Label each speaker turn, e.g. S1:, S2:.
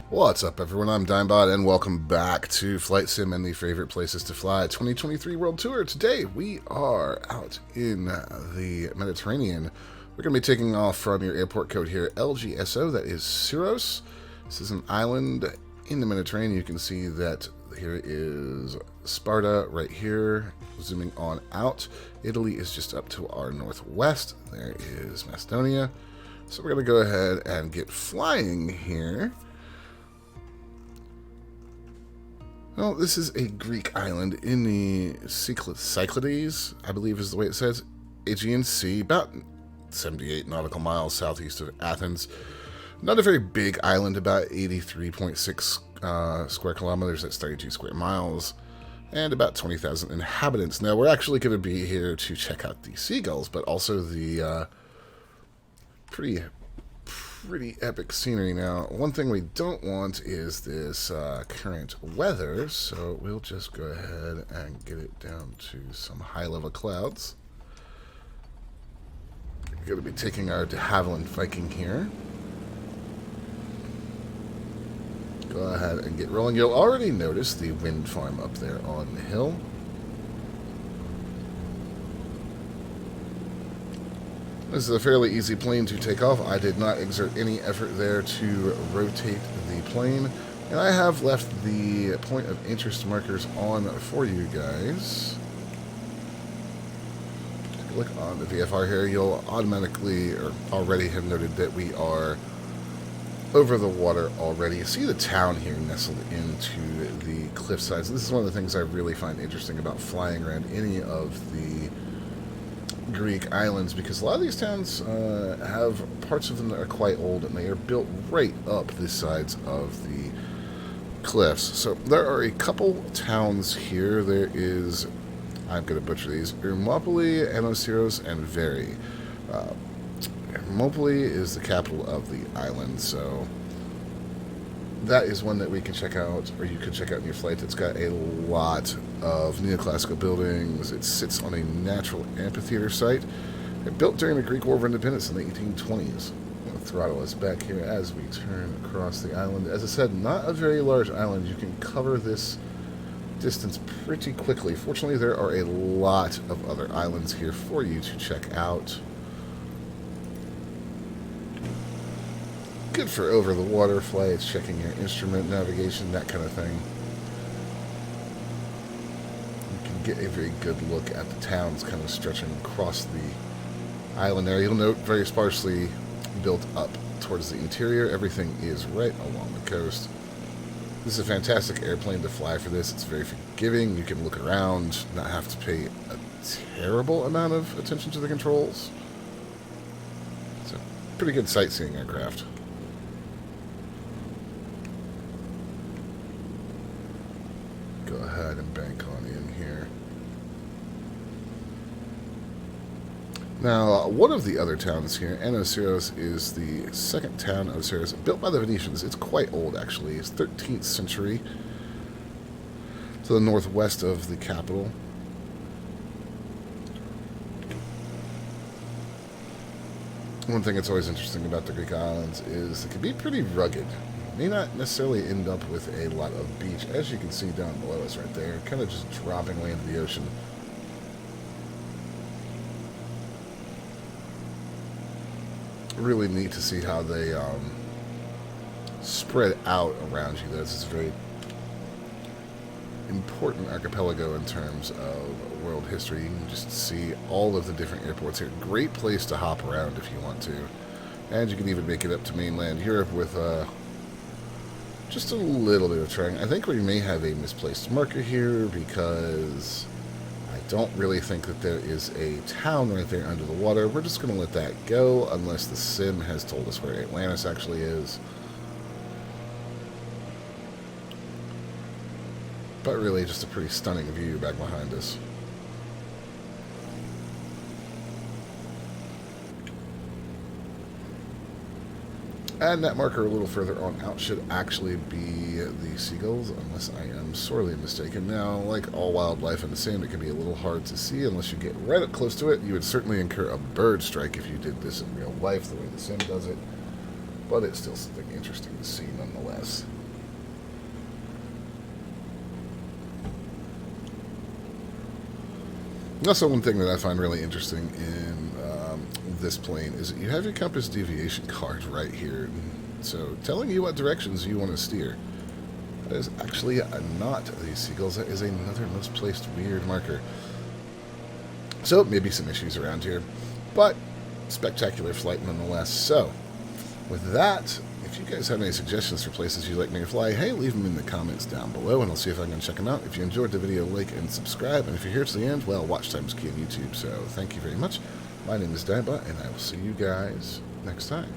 S1: What's up, everyone? I'm Dimebot, and welcome back to Flight Sim and the Favorite Places to Fly 2023 World Tour. Today, we are out in the Mediterranean. We're going to be taking off from your airport code here, LGSO, that is Syros. This is an island in the Mediterranean. You can see that here is Sparta right here, zooming on out. Italy is just up to our northwest. There is Macedonia. So we're going to go ahead and get flying here. Well, this is a Greek island in the Cyclades, I believe is the way it says, Aegean Sea, about 78 nautical miles southeast of Athens. Not a very big island, about 83.6 square kilometers, that's 32 square miles, and about 20,000 inhabitants. Now, we're actually going to be here to check out the seagulls, but also the pretty epic scenery. Now, one thing we don't want is this current weather, so we'll just go ahead and get it down to some high-level clouds. We're going to be taking our de Havilland Viking here. Go ahead and get rolling. You'll already notice the wind farm up there on the hill. This is a fairly easy plane to take off. I did not exert any effort there to rotate the plane. And I have left the point of interest markers on for you guys. Take a look on the VFR here. You'll automatically, or already have noted that we are over the water already. You see the town here nestled into the cliff sides. This is one of the things I really find interesting about flying around any of the Greek islands, because a lot of these towns have parts of them that are quite old, and they are built right up the sides of the cliffs. So there are a couple towns here. There is, I'm going to butcher these, Hermopoli, Syros, and Veri. Hermopoli is the capital of the island, so that is one that we can check out, or you can check out in your flight. It's got a lot of neoclassical buildings. It sits on a natural amphitheater site. It built during the Greek War of Independence in the 1820s. I'm going to throttle us back here as we turn across the island. As I said, not a very large island. You can cover this distance pretty quickly. Fortunately, there are a lot of other islands here for you to check out. Good for over-the-water flights, checking your instrument navigation, that kind of thing. You can get a very good look at the towns kind of stretching across the island there. You'll note very sparsely built up towards the interior. Everything is right along the coast. This is a fantastic airplane to fly for this. It's very forgiving. You can look around, not have to pay a terrible amount of attention to the controls. It's a pretty good sightseeing aircraft. Go ahead and bank on in here. Now, one of the other towns here, Syros, is the second town of Syros, built by the Venetians. It's quite old, actually. It's 13th century, to the northwest of the capital. One thing that's always interesting about the Greek islands is it can be pretty rugged. May not necessarily end up with a lot of beach, as you can see down below us right there, kind of just dropping away into the ocean. Really neat to see how they spread out around you. This is a very important archipelago in terms of world history. You can just see all of the different airports here. Great place to hop around if you want to. And you can even make it up to mainland Europe with just a little bit of trying. I think we may have a misplaced marker here because I don't really think that there is a town right there under the water. We're just going to let that go unless the sim has told us where Atlantis actually is. But really just a pretty stunning view back behind us. And that marker a little further on out should actually be the seagulls, unless I am sorely mistaken. Now, like all wildlife in the same, it can be a little hard to see unless you get right up close to it. You would certainly incur a bird strike if you did this in real life, the way the sim does it. But it's still something interesting to see nonetheless. Also, one thing that I find really interesting in this plane is that you have your compass deviation card right here. So, telling you what directions you want to steer. That is actually not these seagulls. That is another misplaced weird marker. So, maybe some issues around here. But, spectacular flight nonetheless. So, with that, if you guys have any suggestions for places you'd like me to fly, hey, leave them in the comments down below, and I'll see if I can check them out. If you enjoyed the video, like and subscribe. And if you're here to the end, well, watch time is key on YouTube. So, thank you very much. My name is Daiba, and I will see you guys next time.